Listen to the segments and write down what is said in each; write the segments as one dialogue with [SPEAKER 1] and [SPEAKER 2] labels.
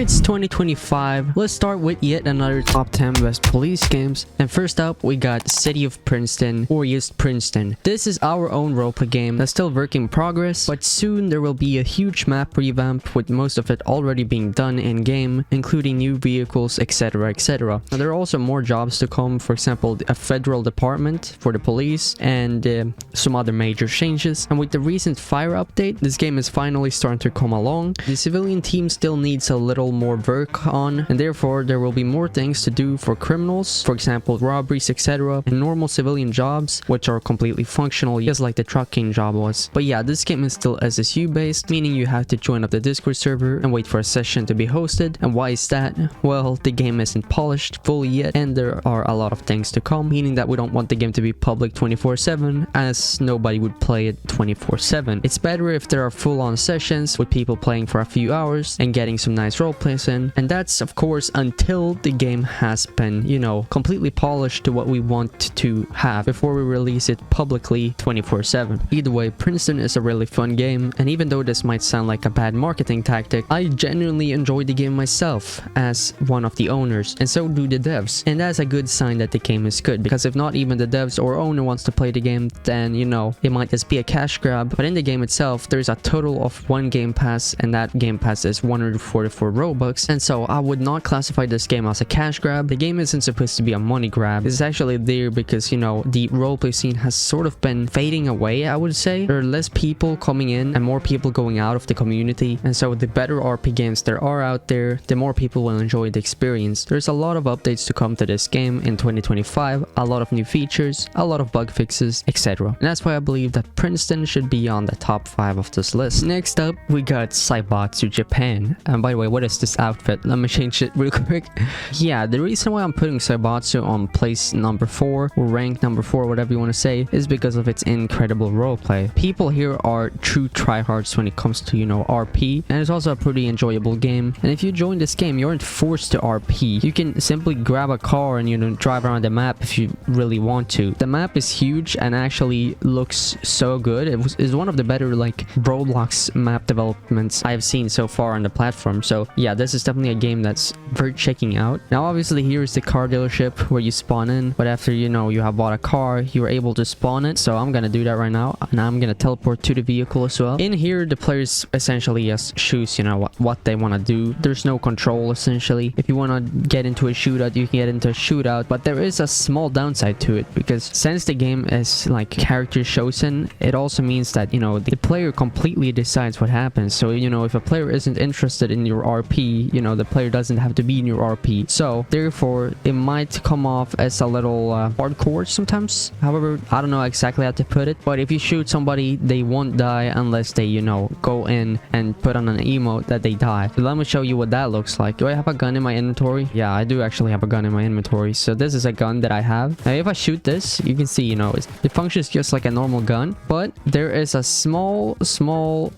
[SPEAKER 1] It's 2025. Let's start with yet another top 10 best police games. And first up, we got City of Princeton, or just Princeton. This is our own roleplay game that's still work in progress, but soon there will be a huge map revamp with most of it already being done in game, including new vehicles, etc, etc. Now, there are also more jobs to come, for example, a federal department for the police and some other major changes. And with the recent fire update, this game is finally starting to come along. The civilian team still needs a little more work on, and therefore there will be more things to do for criminals, for example robberies, etc, and normal civilian jobs which are completely functional, just like the trucking job was. But yeah, this game is still SSU based, meaning you have to join up the Discord server and wait for a session to be hosted. And why is that? Well, the game isn't polished fully yet, and there are a lot of things to come, meaning that we don't want the game to be public 24/7, as nobody would play it 24/7. It's better if there are full-on sessions with people playing for a few hours and getting some nice role plays in, and that's of course until the game has been, you know, completely polished to what we want to have before we release it publicly 24/7. Either way, Princeton is a really fun game, and even though this might sound like a bad marketing tactic, I genuinely enjoy the game myself as one of the owners, and so do the devs. And that's a good sign that the game is good, because if not even the devs or owner wants to play the game, then you know, it might just be a cash grab. But in the game itself, there's a total of one game pass, and that game pass is 144 Robux, and so I would not classify this game as a cash grab. The game isn't supposed to be a money grab. It's actually there because, you know, the roleplay scene has sort of been fading away, I would say. There are less people coming in and more people going out of the community, and so the better RP games there are out there, the more people will enjoy the experience. There's a lot of updates to come to this game in 2025, a lot of new features, a lot of bug fixes, etc. And that's why I believe that Princeton should be on the top 5 of this list. Next up, we got Zaibatsu Japan. And by the way, what is this outfit? Let me change it real quick. Yeah, the reason why I'm putting Zaibatsu on place number 4 or rank number 4, whatever you want to say, is because of its incredible roleplay. People here are true tryhards when it comes to, you know, RP, and it's also a pretty enjoyable game. And if you join this game, you aren't forced to RP. You can simply grab a car and, you know, drive around the map if you really want to. The map is huge and actually looks so good. It's one of the better like Roblox map developments I've seen so far on the platform. So yeah, this is definitely a game that's worth checking out. Now obviously here is the car dealership where you spawn in, but after, you know, you have bought a car, you're able to spawn it. So I'm gonna do that right now, and I'm gonna teleport to the vehicle as well. In here, the players essentially just choose, you know, what they want to do. There's no control essentially. If you want to get into a shootout, you can get into a shootout, but there is a small downside to it, because since the game is like character chosen, it also means that, you know, the player completely decides what happens. So, you know, if a player isn't interested in your RP, you know, the player doesn't have to be in your RP. So therefore, it might come off as a little hardcore sometimes. However, I don't know exactly how to put it, but if you shoot somebody, they won't die unless they, you know, go in and put on an emote that they die. So let me show you what that looks like. Do I have a gun in my inventory? Yeah, I do actually have a gun in my inventory. So this is a gun that I have. Now if I shoot this, you can see, you know, it functions just like a normal gun, but there is a small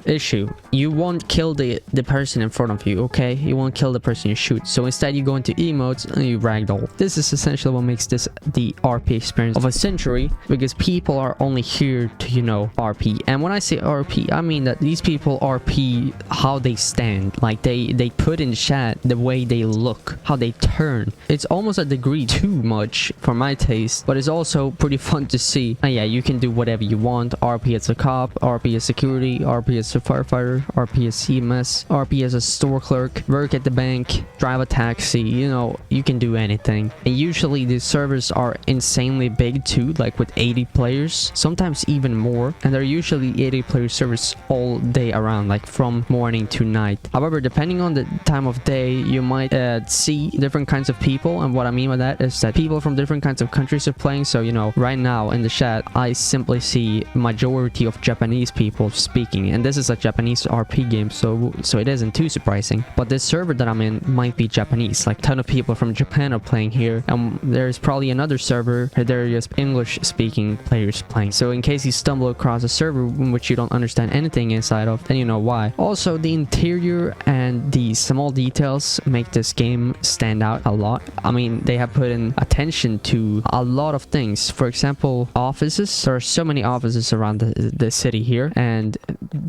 [SPEAKER 1] issue. You won't kill the person in front of you, okay? You won't kill the person you shoot. So instead you go into emotes and you ragdoll. This is essentially what makes this the RP experience of a century, because people are only here to, you know, RP. And when I say RP, I mean that these people RP how they stand. Like they put in chat the way they look, how they turn. It's almost a degree too much for my taste, but it's also pretty fun to see. And yeah, you can do whatever you want. RP as a cop, RP as security, RP as a firefighter, RP as CMS, RP as a store clerk, work at the bank, drive a taxi, you know, you can do anything. And usually these servers are insanely big too, like with 80 players, sometimes even more. And they're usually 80 player servers all day around, like from morning to night. However, depending on the time of day, you might see different kinds of people. And what I mean by that is that people from different kinds of countries are playing. So, you know, right now in the chat, I simply see majority of Japanese people speaking, and this is a Japanese RP game, so it isn't too surprising. But this server that I'm in might be Japanese, like a ton of people from Japan are playing here, and there's probably another server where there are just English speaking players playing. So in case you stumble across a server in which you don't understand anything inside of, then you know why. Also, the interior and the small details make this game stand out a lot. I mean, they have put in attention to a lot of things. For example, offices. There are so many offices around the city here, and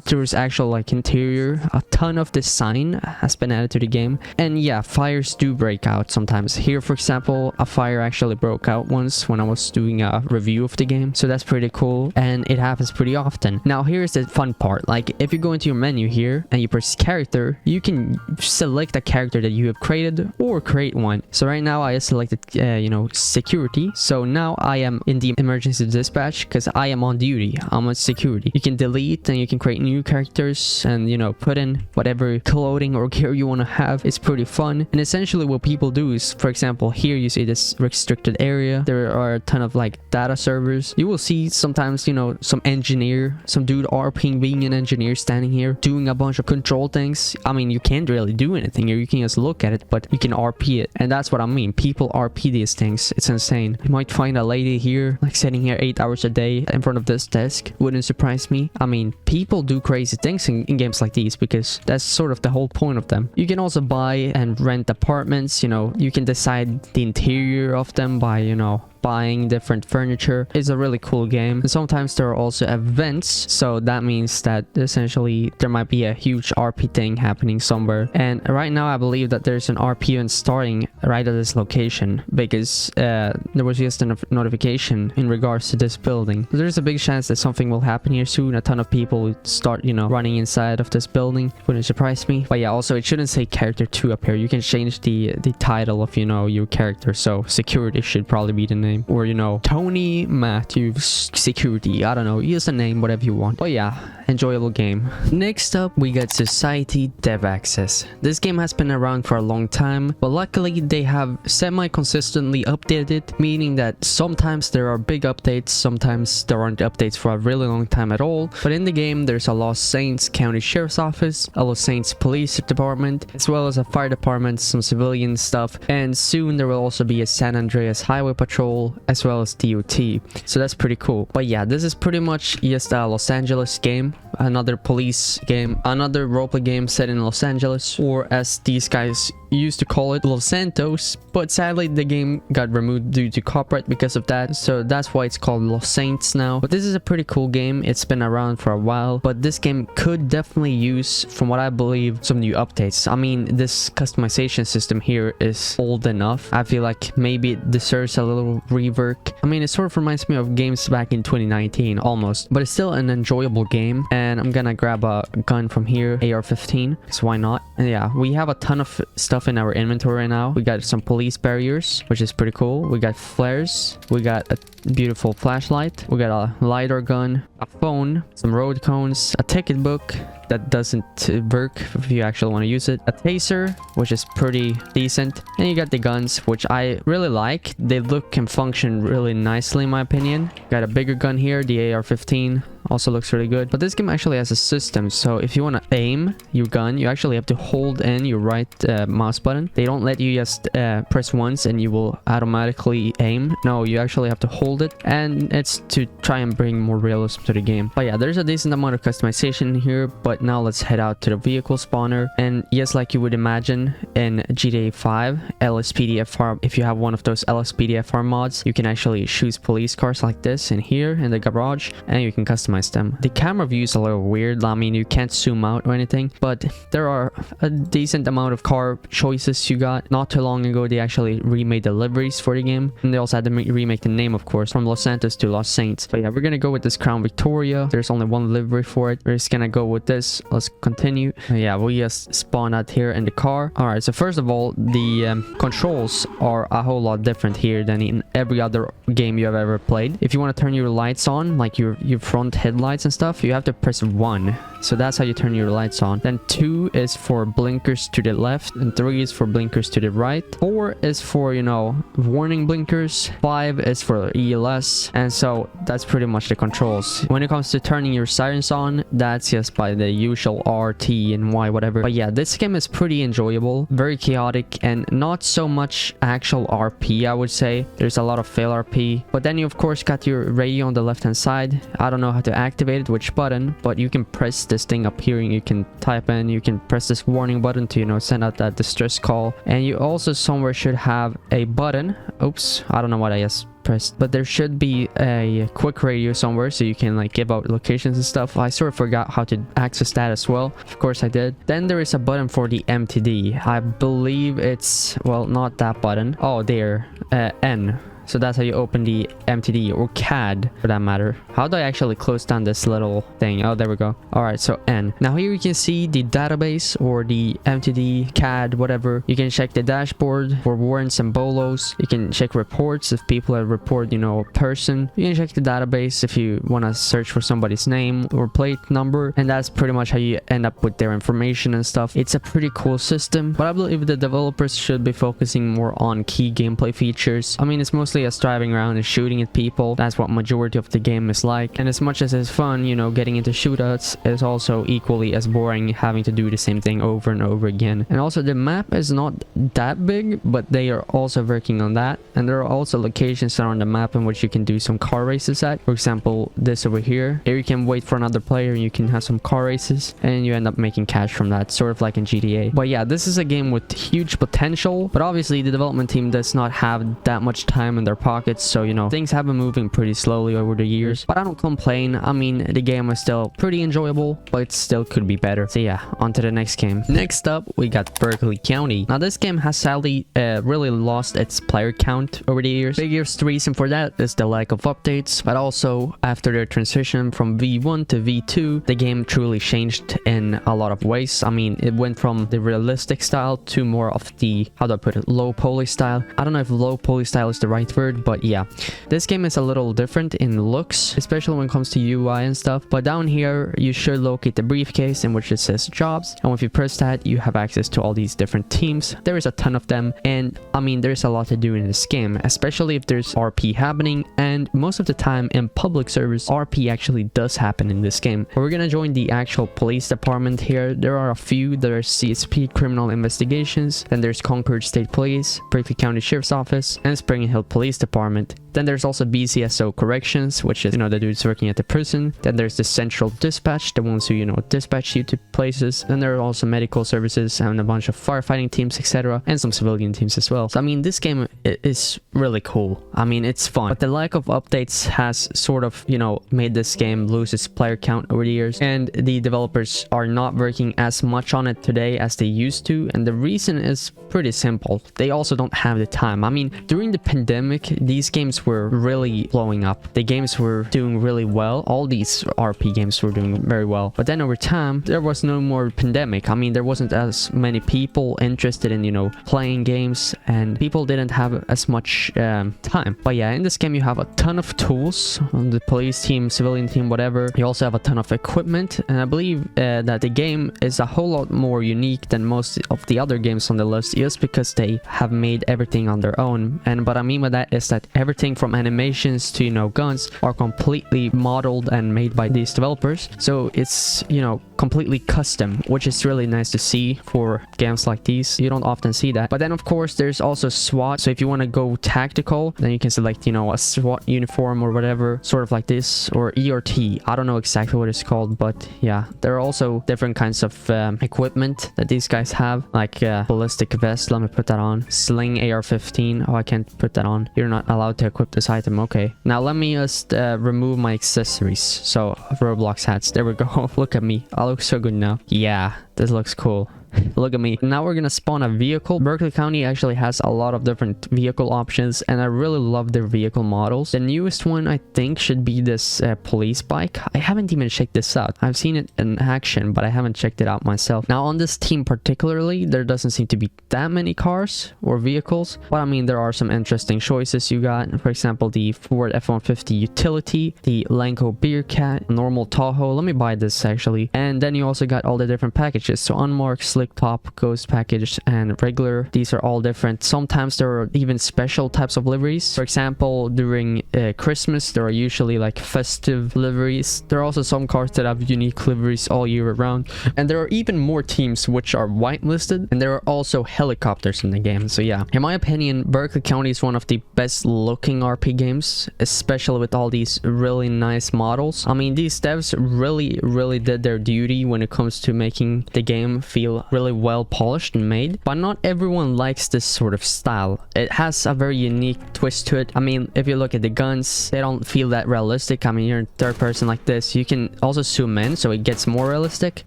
[SPEAKER 1] there's actual like interior. A ton of design has been added to the game. And yeah, fires do break out sometimes. Here, for example, a fire actually broke out once when I was doing a review of the game. So that's pretty cool. And it happens pretty often. Now, here's the fun part. Like, if you go into your menu here and you press character, you can select a character that you have created or create one. So right now I selected, you know, security. So now I am in the emergency dispatch because I am on duty. I'm on security. You can delete and you can create new characters and, you know, put in whatever clothing or gear you want to have. It's pretty fun. And essentially what people do is, for example, here you see this restricted area. There are a ton of like data servers. You will see sometimes, you know, some engineer, some dude RPing being an engineer standing here doing a bunch of control things. I mean, you can't really do anything here. You can just look at it, but you can RP it. And that's what I mean. People RP these things. It's insane. You might find a lady here like sitting here 8 hours a day in front of this desk. Wouldn't surprise me. I mean, people do crazy things in games like these because that's sort of the whole point of them. You can also buy and rent apartments. You know, you can decide the interior of them by, you know, buying different furniture. It's a really cool game. And sometimes there are also events, so that means that essentially there might be a huge RP thing happening somewhere. And right now I believe that there's an RP event starting right at this location because there was just a notification in regards to this building. There's a big chance that something will happen here soon. A ton of people will start, you know, running inside of this building. Wouldn't surprise me. But yeah, also it shouldn't say character 2 up here. You can change the title of, you know, your character. So security should probably be the name. Or, you know, Tony Matthews security. I don't know, use a name, whatever you want. But yeah, enjoyable game. Next up, we got Society Dev Access. This game has been around for a long time, but luckily they have semi-consistently updated it, meaning that sometimes there are big updates, sometimes there aren't updates for a really long time at all. But in the game, there's a Los Saints County Sheriff's Office, a Los Saints Police Department, as well as a fire department, some civilian stuff, and soon there will also be a San Andreas Highway Patrol, as well as DOT. So that's pretty cool. But yeah, this is pretty much just a Los Angeles game, another police game, another roleplay game set in Los Angeles, or as these guys used to call it, Los Santos. But sadly the game got removed due to copyright because of that, so that's why it's called Los Saints now. But this is a pretty cool game. It's been around for a while, but this game could definitely use, from what I believe, some new updates. I mean, this customization system here is old enough. I feel like maybe it deserves a little rework. I mean, it sort of reminds me of games back in 2019 almost, but it's still an enjoyable game. And I'm gonna grab a gun from here, AR-15, because why not? And yeah, we have a ton of stuff in our inventory right now. We got some police barriers, which is pretty cool. We got flares, we got a beautiful flashlight, we got a lidar gun, a phone, some road cones, a ticket book that doesn't work if you actually want to use it, a taser, which is pretty decent, and you got the guns, which I really like. They look and function really nicely in my opinion. Got a bigger gun here, the AR-15, also looks really good. But this game actually has a system, so if you want to aim your gun, you actually have to hold in your right mouse button. They don't let you just press once and you will automatically aim. No, you actually have to hold it, and it's to try and bring more realism to the game. But yeah, there's a decent amount of customization here. But now let's head out to the vehicle spawner. And yes, like you would imagine in GTA 5 LSPDFR, if you have one of those LSPDFR mods, you can actually choose police cars like this in here in the garage, and you can customize them. The camera view is a little weird. I mean, you can't zoom out or anything, but there are a decent amount of car choices you got. Not too long ago, they actually remade the liveries for the game, and they also had to remake the name, of course, from Los Santos to Los Saints. But yeah, we're gonna go with this Crown Victoria. There's only one livery for it. We're just gonna go with this. Let's continue. Yeah, we just spawned out here in the car. All right, so first of all, the controls are a whole lot different here than in every other game you have ever played. If you want to turn your lights on, like your front headlights and stuff, you have to press 1. So that's how you turn your lights on. Then 2 is for blinkers to the left, and 3 is for blinkers to the right. 4 is for, you know, warning blinkers. 5 is for ELS, and so that's pretty much the controls. When it comes to turning your sirens on, that's just by the usual R, T, and Y, whatever. But yeah, this game is pretty enjoyable, very chaotic, and not so much actual RP, I would say. There's a lot of fail RP, but then you of course got your radio on the left hand side. I don't know how to activate it, which button, but you can press this thing up here and you can type in, you can press this warning button to, you know, send out that distress call. And you also somewhere should have a button. Oops, I don't know what I just pressed, but there should be a quick radio somewhere so you can like give out locations and stuff. I sort of forgot how to access that as well. Of course I did. Then there is a button for the MTD. I believe it's, well, not that button. Oh, there, N. So that's how you open the MTD, or CAD for that matter. How do I actually close down this little thing? Oh, there we go. All right, so N. Now here you can see the database, or the MTD, CAD, whatever. You can check the dashboard for warrants and bolos. You can check reports if people have report, you know, a person. You can check the database if you want to search for somebody's name or plate number. And that's pretty much how you end up with their information and stuff. It's a pretty cool system, but I believe the developers should be focusing more on key gameplay features. I mean, it's mostly as driving around and shooting at people. That's what majority of the game is like. And as much as it's fun, you know, getting into shootouts, is also equally as boring having to do the same thing over and over again. And also the map is not that big, but they are also working on that. And there are also locations around the map in which you can do some car races at. For example, this over here. Here you can wait for another player and you can have some car races and you end up making cash from that, sort of like in GTA. But yeah, this is a game with huge potential, but obviously the development team does not have that much time in their pockets, so you know, things have been moving pretty slowly over the years, but I don't complain. I mean, the game is still pretty enjoyable, but it still could be better. So yeah, on to the next game. Next up, we got Berkeley County. Now this game has sadly really lost its player count over the years. Biggest reason for that is the lack of updates, but also after their transition from V1 to V2, the game truly changed in a lot of ways. I mean, it went from the realistic style to more of the, how do I put it, low poly style. I don't know if low poly style is the right word, but yeah, this game is a little different in looks, especially when it comes to UI and stuff. But down here you should locate the briefcase in which it says jobs, and if you press that, you have access to all these different teams. There is a ton of them, and I mean, there's a lot to do in this game, especially if there's RP happening, and most of the time in public servers, RP actually does happen in this game. We're gonna join the actual police department here. There are a few. There's CSP Criminal Investigations, then there's Concord State Police, Berkeley County Sheriff's Office, and Spring Hill Police Department. Then there's also BCSO Corrections, which is, you know, the dudes working at the prison. Then there's the Central Dispatch, the ones who, you know, dispatch you to places. Then there are also medical services and a bunch of firefighting teams, etc., and some civilian teams as well. So I mean, this game is really cool. I mean, it's fun, but the lack of updates has sort of, you know, made this game lose its player count over the years, and the developers are not working as much on it today as they used to. And the reason is pretty simple. They also don't have the time. I mean, during the pandemic, these games were really blowing up. The games were doing really well. All these RP games were doing very well. But then over time, there was no more pandemic. I mean, there wasn't as many people interested in, you know, playing games, and people didn't have as much time. But yeah, in this game, you have a ton of tools on the police team, civilian team, whatever. You also have a ton of equipment, and I believe that the game is a whole lot more unique than most of the other games on the list, just because they have made everything on their own. And what I mean by that is that everything from animations to, you know, guns are completely modeled and made by these developers. So it's, you know, completely custom, which is really nice to see for games like these. You don't often see that. But then of course there's also SWAT. So if you want to go tactical, then you can select, you know, a SWAT uniform or whatever, sort of like this, or ERT. I don't know exactly what it's called, but yeah, there are also different kinds of equipment that these guys have, like ballistic vest. Let me put that on. Sling AR-15. Oh, I can't put that on. You're not allowed to equip this item. Okay, now let me just remove my accessories. So Roblox hats, there we go. Look at me, I look so good now. Yeah, this looks cool. Look at me. Now we're gonna spawn a vehicle. Berkeley County actually has a lot of different vehicle options, and I really love their vehicle models. The newest one, I think, should be this police bike. I haven't even checked this out. I've seen it in action, but I haven't checked it out myself. Now on this team particularly, there doesn't seem to be that many cars or vehicles, but I mean, there are some interesting choices you got. For example, the Ford F-150 utility, the Lanco Bearcat, normal Tahoe. Let me buy this actually. And then you also got all the different packages. So unmarked, slick top, ghost package, and regular. These are all different. Sometimes there are even special types of liveries. For example, during Christmas, there are usually like festive liveries. There are also some cars that have unique liveries all year round, and there are even more teams which are whitelisted, and there are also helicopters in the game. So yeah, in my opinion, Berkeley County is one of the best looking RP games, especially with all these really nice models. I mean, these devs really did their duty when it comes to making the game feel really well polished and made, but not everyone likes this sort of style. It has a very unique twist to it. I mean, if you look at the guns, they don't feel that realistic. I mean, you're in third person like this. You can also zoom in so it gets more realistic,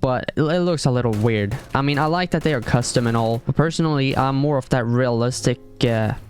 [SPEAKER 1] but it looks a little weird. I mean, I like that they are custom and all, but personally, I'm more of that realistic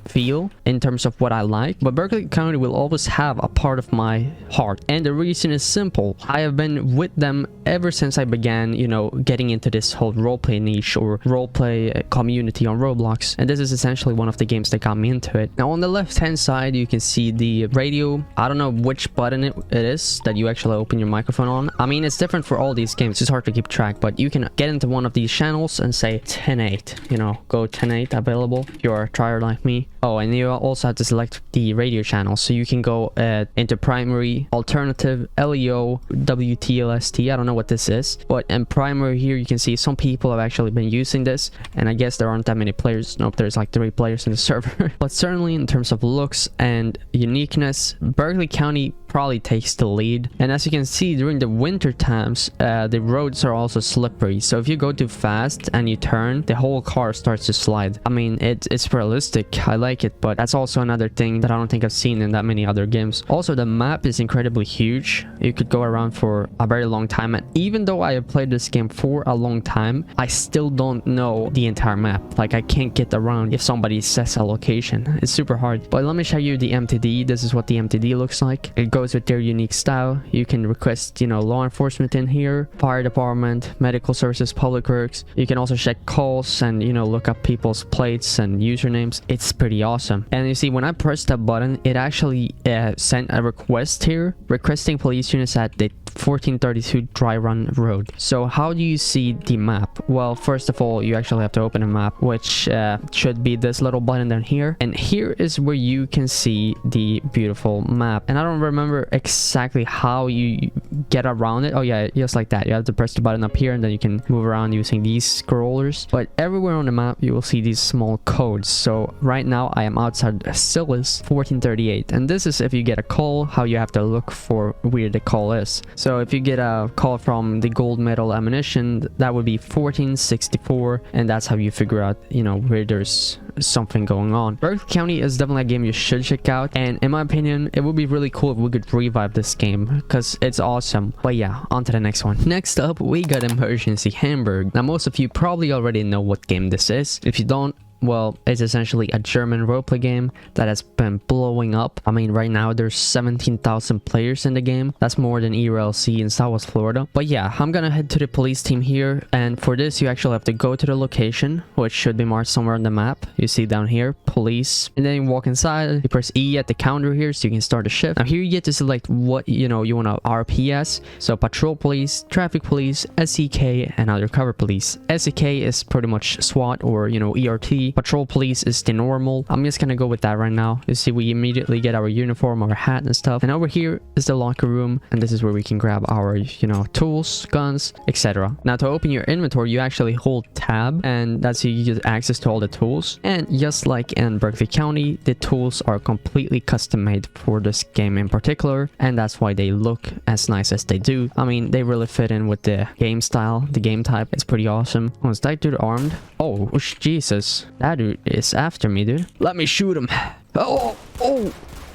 [SPEAKER 1] feel in terms of what I like. But Berkeley County will always have a part of my heart, and the reason is simple. I have been with them ever since I began, you know, getting into this whole roleplay niche or roleplay community on Roblox, and this is essentially one of the games that got me into it. Now on the left hand side you can see the radio. I don't know which button it is that you actually open your microphone on. I mean, it's different for all these games, it's hard to keep track, but you can get into one of these channels and say 10.8, you know, go 10.8 available if you're a tryhard like me. Oh, and you also have to select the radio channel, so you can go into primary, alternative, LEO, WTLST. I don't know what this is, but in primary here you can see some people have actually been using this, and I guess there aren't that many players. Nope, there's like 3 players in the server. But certainly in terms of looks and uniqueness, Berkeley County probably takes the lead. And as you can see, during the winter times, the roads are also slippery, so if you go too fast and you turn, the whole car starts to slide. I mean, it's realistic. I like it, but that's also another thing that I don't think I've seen in that many other games. Also, the map is incredibly huge. You could go around for a very long time, and even though I have played this game for a long time, I still don't know the entire map. Like, I can't get around if somebody says a location. It's super hard. But let me show you the MTD. This is what the MTD looks like. It goes with their unique style. You can request, you know, law enforcement in here, fire department, medical services, public works. You can also check calls and, you know, look up people's plates and usernames. It's pretty awesome. And you see, when I pressed that button, it actually sent a request here, requesting police units at the 1432 Dry Run Road. So how do you see the map? Well, first of all, you actually have to open a map, which should be this little button down here, and here is where you can see the beautiful map. And I don't remember exactly how you get around it. Oh yeah, just like that. You have to press the button up here, and then you can move around using these scrollers. But everywhere on the map you will see these small codes. So right now I am outside Silas 1438, and this is if you get a call, how you have to look for where the call is. So if you get a call from the gold medal ammunition, that would be 1464, and that's how you figure out, you know, where there's something going on. Berkeley County is definitely a game you should check out, and in my opinion, it would be really cool if we could revive this game because it's awesome. But yeah, on to the next one. Next up, we got Emergency Hamburg. Now, most of you probably already know what game this is. If you don't, well, it's essentially a German roleplay game that has been blowing up. I mean, right now there's 17,000 players in the game. That's more than ERLC in Southwest Florida. But yeah, I'm gonna head to the police team here, and for this you actually have to go to the location, which should be marked somewhere on the map. You see down here, police, and then you walk inside. You press E at the counter here so you can start a shift. Now here you get to select what, you know, you want to RPS. So patrol police, traffic police, SEK, and undercover police. SEK is pretty much SWAT or, you know, ERT. Patrol police is the normal. I'm just gonna go with that right now. You see, we immediately get our uniform, our hat and stuff. And over here is the locker room, and this is where we can grab our, you know, tools, guns, etc. Now to open your inventory, you actually hold tab, and that's how you get access to all the tools. And just like in Berkeley County, the tools are completely custom made for this game in particular, and that's why they look as nice as they do. I mean, they really fit in with the game style, the game type. It's pretty awesome. Oh, is that dude armed? Oh, Jesus. That dude is after me, dude. Let me shoot him. Oh,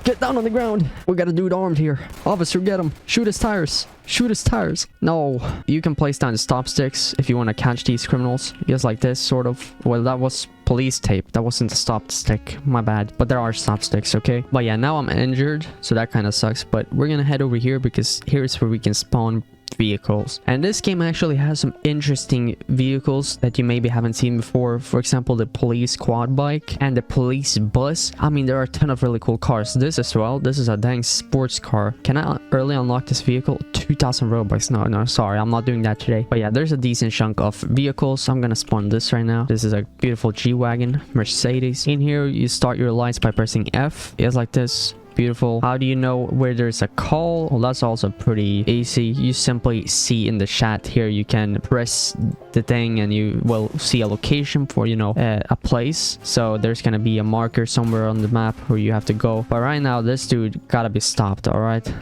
[SPEAKER 1] get down on the ground. We got a dude armed here. Officer, get him. Shoot his tires. Shoot his tires. No. You can place down the stop sticks if you want to catch these criminals. Just like this, sort of. Well, that was police tape. That wasn't a stop stick. My bad. But there are stop sticks, okay? But yeah, now I'm injured, so that kind of sucks. But we're gonna head over here because here's where we can spawn vehicles. And this game actually has some interesting vehicles that you maybe haven't seen before. For example, the police quad bike and the police bus. I mean, there are a ton of really cool cars. This as well. This is a dang sports car. Can I early unlock this vehicle? 2,000 Robux. No, sorry, I'm not doing that today. But yeah, there's a decent chunk of vehicles. I'm gonna spawn this right now. This is a beautiful G-Wagon Mercedes. In here, you start your lights by pressing F. It's like this. Beautiful. How do you know where there's a call? Well, that's also pretty easy. You simply see in the chat here, you can press the thing and you will see a location for, you know, a place. So there's gonna be a marker somewhere on the map where you have to go. But right now, this dude gotta be stopped, all right?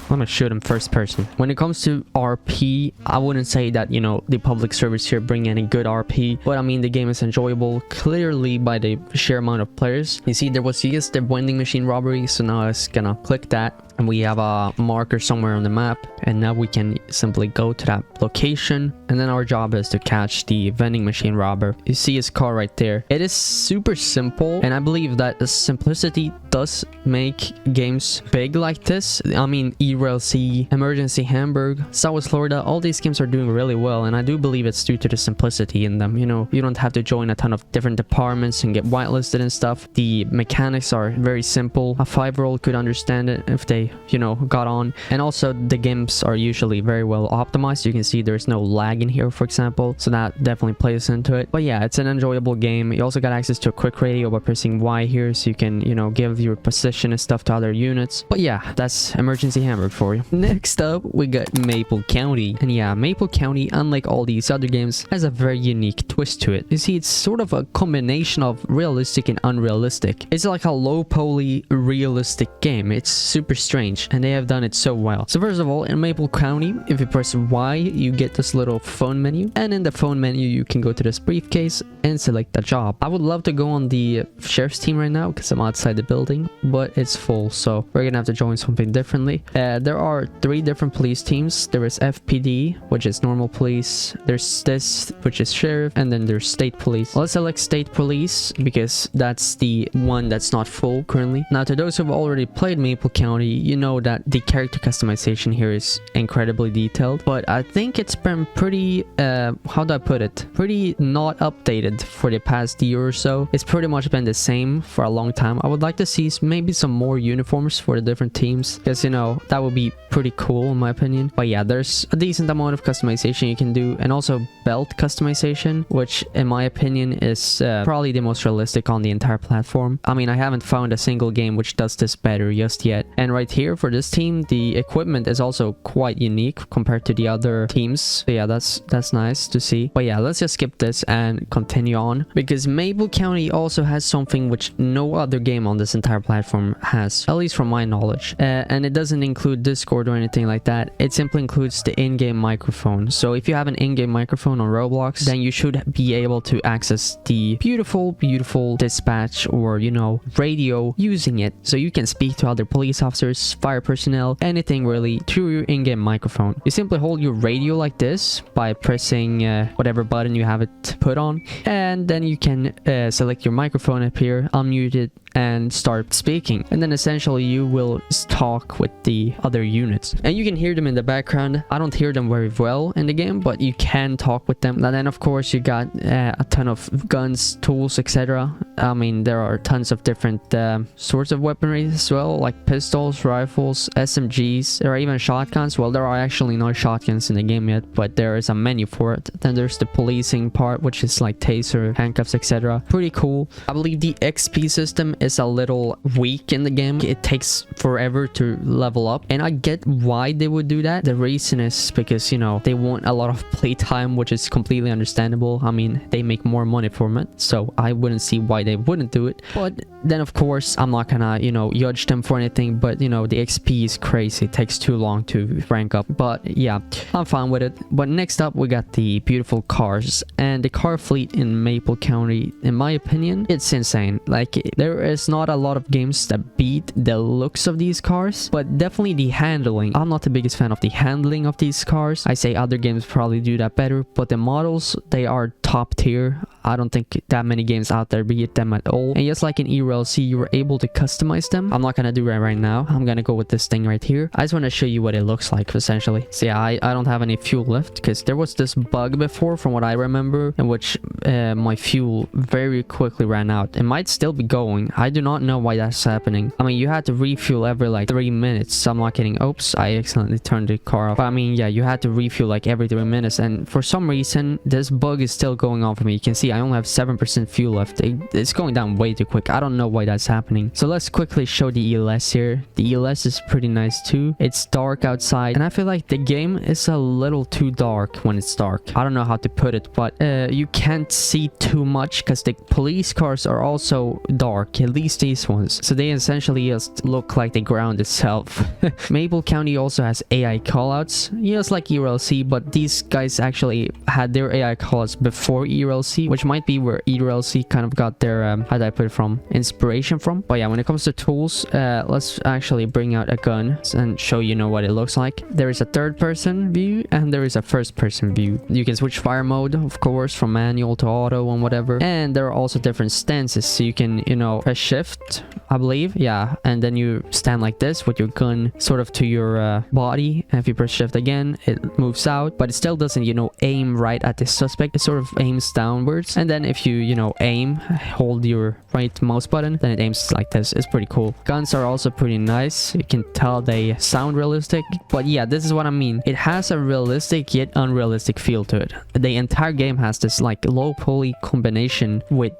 [SPEAKER 1] I'm gonna shoot him first person. When it comes to RP, I wouldn't say that, you know, the public servers here bring any good RP, but I mean, the game is enjoyable clearly by the sheer amount of players. You see, there was just the vending machine robbery, so now I was gonna click that, and we have a marker somewhere on the map, and now we can simply go to that location, and then our job is to catch the vending machine robber. You see his car right there. It is super simple, and I believe that the simplicity does make games big like this. I mean, ERLC, Emergency Hamburg, Southwest Florida, all these games are doing really well, and I do believe it's due to the simplicity in them. You know, you don't have to join a ton of different departments and get whitelisted and stuff. The mechanics are very simple. A 5-year-old could understand it if they, you know, got on. And also the games are usually very well optimized. You can see there's no lag in here, for example, so that definitely plays into it. But yeah, it's an enjoyable game. You also got access to a quick radio by pressing Y here, so you can, you know, give your position and stuff to other units. But yeah, that's Emergency Hamburg for you. Next up, we got Maple County. And yeah, Maple County, unlike all these other games, has a very unique twist to it. You see, it's sort of a combination of realistic and unrealistic. It's like a low poly realistic game. It's super strange, and they have done it so well. So first of all, in Maple County, if you press Y, you get this little phone menu, and in the phone menu you can go to this briefcase and select a job. I would love to go on the sheriff's team right now because I'm outside the building, but it's full, so we're gonna have to join something differently. There are 3 different police teams. There is FPD, which is normal police, there's this, which is sheriff, and then there's state police. Let's select state police because that's the one that's not full currently. Now, to those who've already played Maple County, you know that the character customization here is incredibly detailed, but I think it's been pretty, how do I put it? Pretty not updated for the past year or so. It's pretty much been the same for a long time. I would like to see maybe some more uniforms for the different teams, because, you know, that would be pretty cool in my opinion. But yeah, there's a decent amount of customization you can do, and also belt customization, which in my opinion is probably the most realistic on the entire platform. I mean, I haven't found a single game which does this better just yet. And right here for this team, the equipment is also quite unique compared to the other teams. So yeah, that's nice to see. But yeah, let's just skip this and continue on, because Maple County also has something which no other game on this entire platform has, at least from my knowledge. And it doesn't include Discord or anything like that. It simply includes the in-game microphone. So if you have an in-game microphone on Roblox, then you should be able to access the beautiful dispatch, or, you know, radio using it, so you can speak to other police officers, fire personnel, anything really, through your in-game microphone. You simply hold your radio like this by pressing whatever button you have it put on, and then you can select your microphone up here, unmute it, and start speaking, and then essentially you will talk with the other units, and you can hear them in the background. I don't hear them very well in the game, but you can talk with them. And then of course you got a ton of guns, tools, etc. I mean, there are tons of different sorts of weaponry as well, like pistols, rifles, SMGs. There are even shotguns. Well, there are actually no shotguns in the game yet, but there is a menu for it. Then there's the policing part, which is like taser, handcuffs, etc. Pretty cool. I believe the XP system is a little weak in the game. It takes forever to level up, and I get why they would do that. The reason is because, you know, they want a lot of playtime, which is completely understandable. I mean, they make more money from it, so I wouldn't see why they wouldn't do it. But then of course I'm not gonna, you know, judge them for anything, but, you know, the XP is crazy. It takes too long to rank up, but yeah, I'm fine with it. But next up we got the beautiful cars, and the car fleet in Maple County, in my opinion, it's insane. Like, there is not a lot of games that beat the looks of these cars, but definitely the handling. I'm not the biggest fan of the handling of these cars. I say other games probably do that better, but the models, they are top tier. I don't think that many games out there beat them at all. And just like in ERLC, you were able to customize them. I'm not gonna do that right now. I'm gonna go with this thing right here. I just want to show you what it looks like essentially. So yeah, I don't have any fuel left, because there was this bug before, from what I remember, in which my fuel very quickly ran out. It might still be going. I do not know why that's happening. I mean, you had to refuel every like 3 minutes. I'm not kidding. Oops, I accidentally turned the car off. But I mean, yeah, you had to refuel like every 3 minutes, and for some reason this bug is still going on for me. You can see I only have 7% fuel left. It's going down way too quick. I don't know why that's happening. So let's quickly show the ELS here. The ELS is pretty nice too. It's dark outside, and I feel like the game is a little too dark when it's dark. I don't know how to put it, but you can't see too much because the police cars are also dark, at least these ones. So they essentially just look like the ground itself. Berkeley County also has AI callouts, just like ERLC, but these guys actually had their AI callouts before ERLC, which might be where ERLC kind of got their how do I put it from, inspiration from. But yeah, when it comes to tools, let's actually bring out a gun and show what it looks like. There is a third person view and there is a first person view. You can switch fire mode, of course, from manual to auto and whatever, and there are also different stances, so you can press shift, I believe, yeah, and then you stand like this with your gun sort of to your body, and if you press shift again, it moves out, but it still doesn't aim right at the suspect. It sort of aims downwards, and then if you aim, hold your right mouse button, then it aims like this. It's pretty cool. Guns are also pretty nice. You can tell they sound realistic, but yeah, this is what I mean. It has a realistic yet unrealistic feel to it. The entire game has this like low poly combination with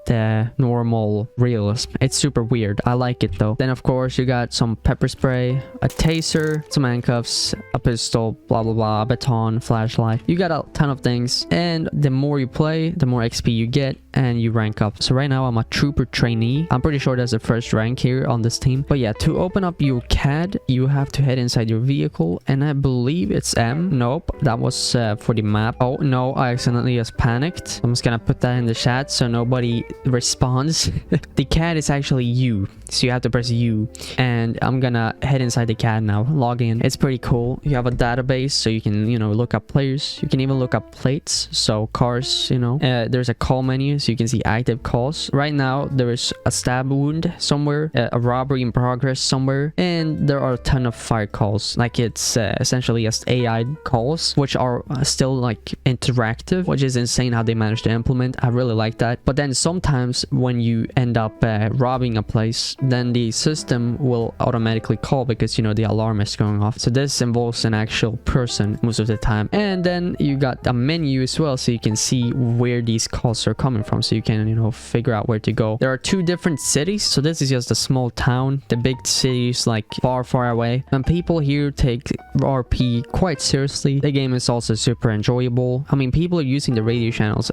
[SPEAKER 1] normal realism. It's super weird. I like it though. Then of course you got some pepper spray, a taser, some handcuffs, a pistol, blah blah blah, a baton, flashlight. You got a ton of things, and the more you play, the more XP you get, and you rank up. So right now I'm a trooper trainee. I'm pretty sure that's the first rank here on this team. But yeah, to open up your CAD, you have to head inside your vehicle, and I believe it's M. Nope, that was for the map. Oh no, I accidentally just panicked. I'm just gonna put that in the chat so nobody responds. The CAD is actually U, so you have to press U, and I'm gonna head inside the CAD now, log in. It's pretty cool. You have a database, so you can look up players. You can even look up plates, so cars. There's a call menu, so you can see active calls. Right now there is a stab wound somewhere, a robbery in progress somewhere, and there are a ton of fire calls. Like it's essentially just AI calls, which are still like interactive, which is insane how they managed to implement. I really like that. But then sometimes when you end up robbing a place, then the system will automatically call because the alarm is going off. So this involves an actual person most of the time. And then you got a menu as well, so you can see where these calls are coming from, so you can figure out where to go. There are two different cities, so this is just a small town. The big cities like far away, and people here take RP quite seriously. The game is also super enjoyable. I mean, people are using the radio channels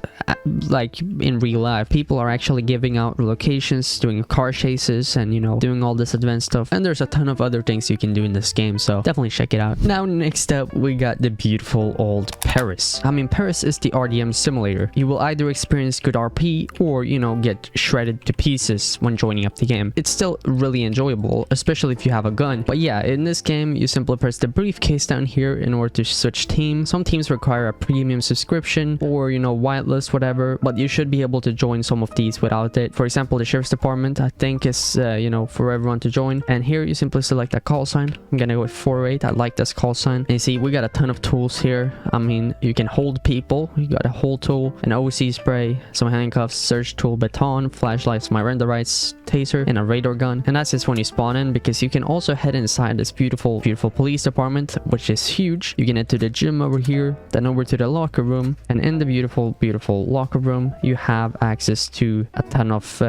[SPEAKER 1] like in real life. People are actually giving out locations, doing car chases, and doing all this advanced stuff. And there's a ton of other things you can do in this game, so definitely check it out. Now next up we got the beautiful old Perris. I mean, Perris is the RDM simulator. You will either experience good RP or get shredded to pieces when joining up the game. It's still really enjoyable, especially if you have a gun. But yeah, in this game you simply press the briefcase down here in order to switch team. Some teams require a premium subscription or whitelist, whatever, but you should be able to join some of these without it. For example, the sheriff's department I think is for everyone to join, and here you simply select a call sign. I'm gonna go with 408. I like this call sign. And you see we got a ton of tools here. I mean, you can hold people. You got a hold tool, an OC spray, some handcuffs, search tool, baton, flashlights, my render rights, taser, and a radar gun. And that's just when you spawn in, because you can also head inside this beautiful police department, which is huge. You can head to the gym over here, then over to the locker room, and in the beautiful locker room you have access to a ton of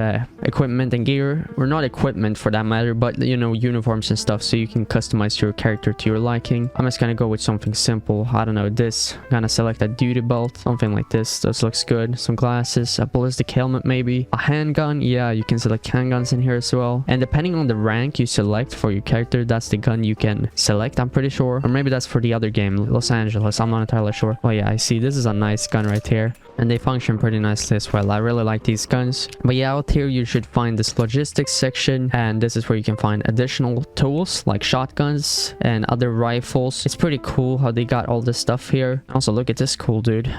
[SPEAKER 1] equipment and gear, or not equipment for that matter, but uniforms and stuff, so you can customize your character to your liking. I'm just gonna go with something simple. I don't know, this. I'm gonna select a duty belt, something like this. This looks good. Some glasses, a ballistic helmet, maybe a handgun. Yeah, you can select handguns in here as well, and depending on the rank you select for your character, that's the gun you can select, I'm pretty sure. Or maybe that's for the other game, Los Angeles, I'm not entirely sure. Oh yeah, I see, this is a nice gun right here, and they function pretty nicely as well. I really like these guns. But yeah, out here you should find this logistics section, and this is where you can find additional tools like shotguns and other rifles. It's pretty cool how they got all this stuff here. Also, look at this cool dude.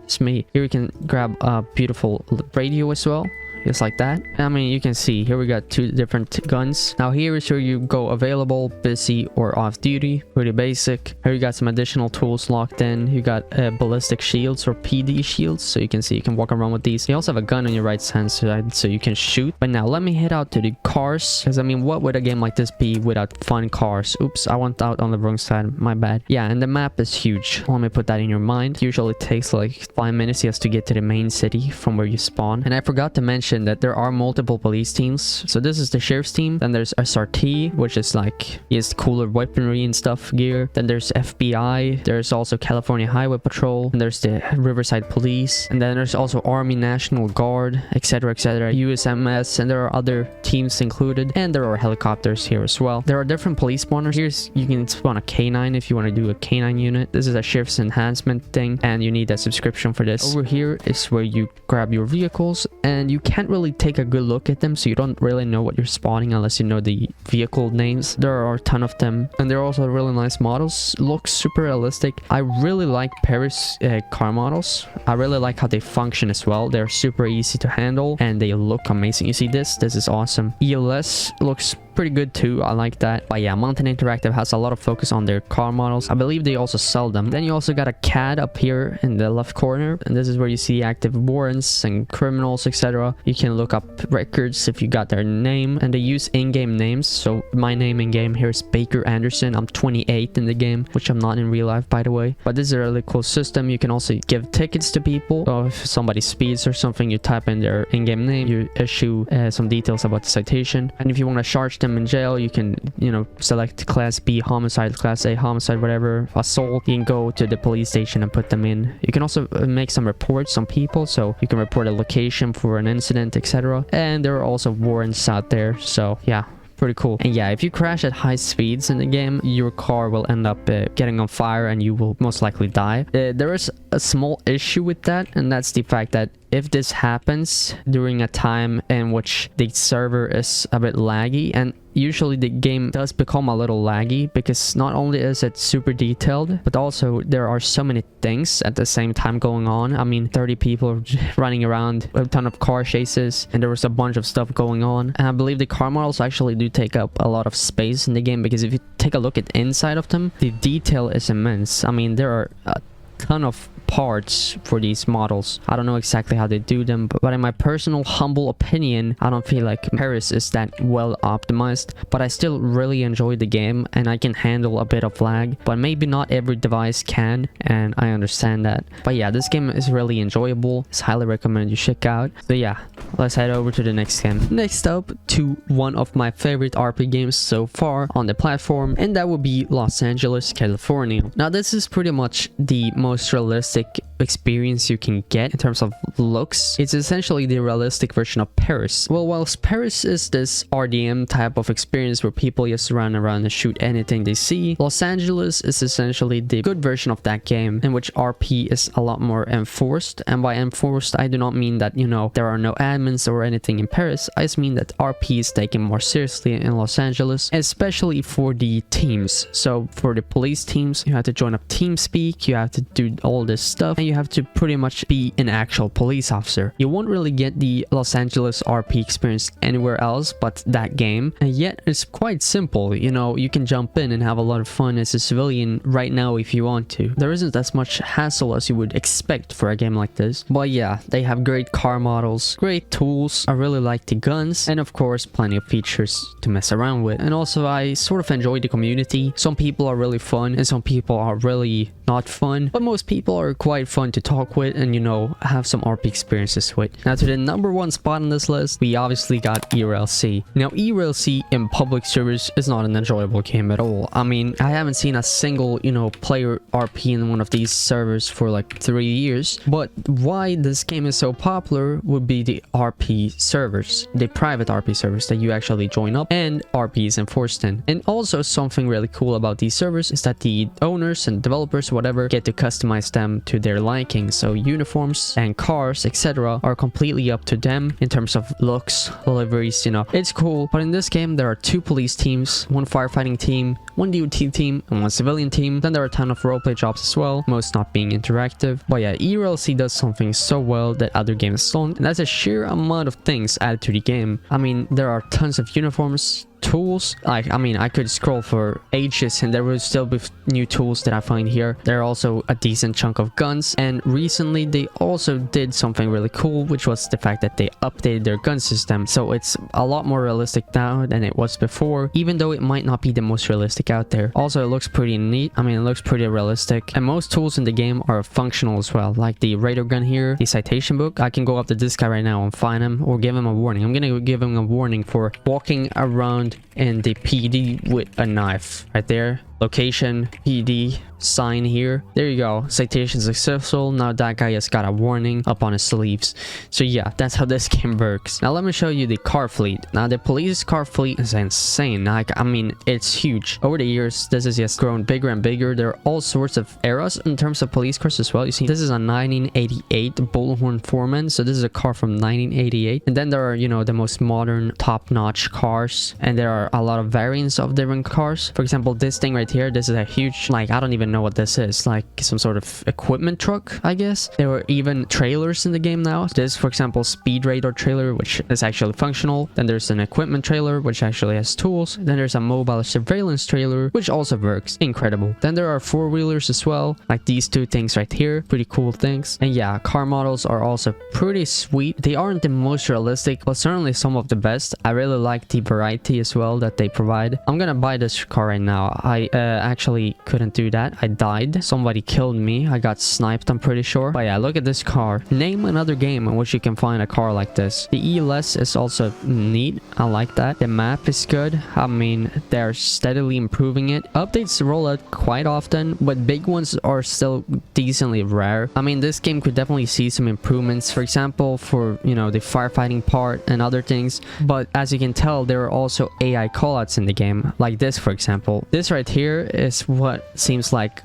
[SPEAKER 1] It's me. Here you can grab a beautiful radio as well. just like that. I mean, you can see here we got 2 different guns. Now here is where you go available, busy, or off duty. Pretty basic. Here you got some additional tools locked in. You got ballistic shields or PD shields, so you can see you can walk around with these. You also have a gun on your right hand side, so you can shoot. But now let me head out to the cars, because I mean, what would a game like this be without fun cars? Oops, I went out on the wrong side, my bad. Yeah, and the map is huge. Let me put that in your mind. Usually it takes like 5 minutes just to get to the main city from where you spawn. And I forgot to mention that there are multiple police teams. So this is the sheriff's team. Then there's SRT, which is like just cooler weaponry and stuff gear. Then there's FBI. There's also California Highway Patrol. And there's the Riverside Police. And then there's also Army National Guard, etc, etc, USMS, and there are other teams included. And there are helicopters here as well. There are different police spawners. Here's, you can spawn a K9 if you want to do a K9 unit. This is a sheriff's enhancement thing, and you need a subscription for this. Over here is where you grab your vehicles, and you can't really take a good look at them, so you don't really know what you're spawning unless you know the vehicle names. There are a ton of them, and they're also really nice models. Looks super realistic. I really like Perris car models. I really like how they function as well. They're super easy to handle, and they look amazing. You see this? This is awesome. ELS looks pretty good too. I like that. But yeah, Mountain Interactive has a lot of focus on their car models. I believe they also sell them. Then you also got a CAD up here in the left corner, and this is where you see active warrants and criminals, etc. You can look up records if you got their name, and they use in-game names. So my name in game here is Baker Anderson. I'm 28 in the game, which I'm not in real life, by the way. But this is a really cool system. You can also give tickets to people. So if somebody speeds or something, you type in their in-game name, you issue some details about the citation, and if you want to charge them in jail, you can, you know, select class B homicide, class A homicide, whatever, assault. You can go to the police station and put them in. You can also make some reports on people, so you can report a location for an incident, etc. And there are also warrants out there, so yeah, pretty cool. And yeah, if you crash at high speeds in the game, your car will end up getting on fire and you will most likely die. There is a small issue with that, and that's the fact that if this happens during a time in which the server is a bit laggy, and usually the game does become a little laggy because not only is it super detailed, but also there are so many things at the same time going on. I mean, 30 people running around, a ton of car chases, and there was a bunch of stuff going on. And I believe the car models actually do take up a lot of space in the game, because if you take a look at inside of them, the detail is immense. I mean, there are a ton of parts for these models. I don't know exactly how they do them, but in my personal humble opinion, I don't feel like Perris is that well optimized, but I still really enjoy the game, and I can handle a bit of lag, but maybe not every device can, and I understand that. But yeah, this game is really enjoyable. It's highly recommended you check out. So yeah, let's head over to the next game. Next up, to one of my favorite RP games so far on the platform, and that would be Los Angeles, California. Now this is pretty much the most realistic experience you can get in terms of looks. It's essentially the realistic version of Perris. Well, whilst Perris is this RDM type of experience where people just run around and shoot anything they see, Los Angeles is essentially the good version of that game, in which RP is a lot more enforced. And by enforced, I do not mean that, you know, there are no admins or anything in Perris. I just mean that RP is taken more seriously in Los Angeles, especially for the teams. So for the police teams, you have to join up TeamSpeak, you have to do all this stuff, and you have to pretty much be an actual police officer. You won't really get the Los Angeles RP experience anywhere else but that game, and yet it's quite simple. You know, you can jump in and have a lot of fun as a civilian right now if you want to. There isn't as much hassle as you would expect for a game like this. But yeah, they have great car models, great tools, I really like the guns, and of course plenty of features to mess around with. And also I sort of enjoy the community. Some people are really fun and some people are really not fun, but most people are quite fun to talk with and, you know, have some RP experiences with. Now to the number 1 spot on this list, we obviously got ERLC. Now ERLC in public servers is not an enjoyable game at all. I mean, I haven't seen a single, you know, player RP in one of these servers for like 3 years. But why this game is so popular would be the RP servers, the private RP servers that you actually join up, and RP is enforced in. And also something really cool about these servers is that the owners and developers, whatever, get to customize them according to their liking. So uniforms and cars, etc. are completely up to them in terms of looks, liveries, you know. It's cool. But in this game, there are 2 police teams, 1 firefighting team, 1 DOT team, and 1 civilian team. Then there are a ton of roleplay jobs as well, most not being interactive. But yeah, ERLC does something so well that other games don't, and that's a sheer amount of things added to the game. I mean, there are tons of uniforms, tools. Like, I mean, I could scroll for ages and there will still be new tools that I find here. There are also a decent chunk of guns, and recently they also did something really cool, which was the fact that they updated their gun system, so it's a lot more realistic now than it was before, even though it might not be the most realistic out there. Also, it looks pretty neat. I mean, it looks pretty realistic, and most tools in the game are functional as well, like the radar gun here, the citation book. I can go up to this guy right now and find him or give him a warning. I'm gonna give him a warning for walking around in the PD with a knife. Right there, location, PD, sign here. There you go, citation successful. Now that guy has got a warning up on his sleeves. So yeah, that's how this game works. Now let me show you the car fleet. Now the police car fleet is insane. Like, I mean, it's huge. Over the years, this has just grown bigger and bigger. There are all sorts of eras in terms of police cars as well. You see, this is a 1988 Bullhorn Foreman, so this is a car from 1988. And then there are, you know, the most modern top-notch cars, and there are a lot of variants of different cars. For example, this thing right here, this is a huge, like, I don't even know what this is, like some sort of equipment truck, I guess. There were even trailers in the game now. This, for example, speed radar trailer, which is actually functional. Then there's an equipment trailer, which actually has tools. Then there's a mobile surveillance trailer, which also works. Incredible. Then there are 4-wheelers as well, like these 2 things right here. Pretty cool things. And yeah, car models are also pretty sweet. They aren't the most realistic, but certainly some of the best. I really like the variety as well that they provide. I'm gonna buy this car right now. I actually couldn't do that. I died. Somebody killed me. I got sniped, I'm pretty sure. But yeah, look at this car. Name another game in which you can find a car like this. The ELS is also neat. I like that. The map is good. I mean, they're steadily improving it. Updates roll out quite often, but big ones are still decently rare. I mean, this game could definitely see some improvements, for example, for, you know, the firefighting part and other things. But as you can tell, there are also AI callouts in the game, like this, for example. This right here is what seems like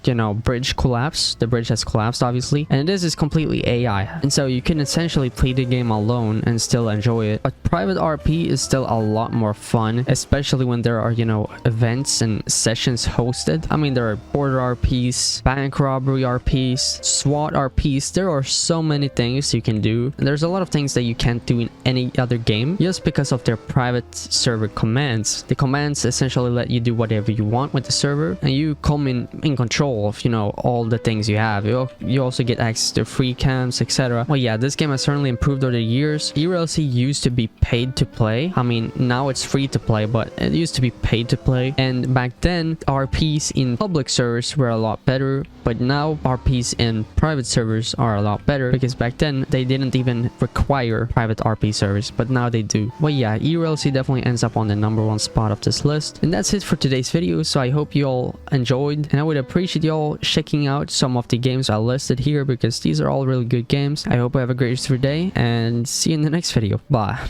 [SPEAKER 1] you know, bridge collapse. The bridge has collapsed, obviously, and this is completely AI, and so you can essentially play the game alone and still enjoy it. But private RP is still a lot more fun, especially when there are, you know, events and sessions hosted. I mean, there are border RPs, bank robbery RPs, SWAT RPs. There are so many things you can do, and there's a lot of things that you can't do in any other game just because of their private server commands. The commands essentially let you do whatever you want with the server, and you come in control of, you know, all the things you have. You also get access to free camps, etc. Well, yeah, this game has certainly improved over the years. ERLC used to be paid to play. I mean, now it's free to play, but it used to be paid to play. And back then, RPs in public servers were a lot better, but now RPs in private servers are a lot better, because back then they didn't even require private RP servers, but now they do. Well, yeah, ERLC definitely ends up on the #1 spot of this list. And that's it for today's video, so I hope you all enjoyed, and I would appreciate y'all checking out some of the games I listed here, because these are all really good games. I hope you have a great rest of your day, and see you in the next video. Bye.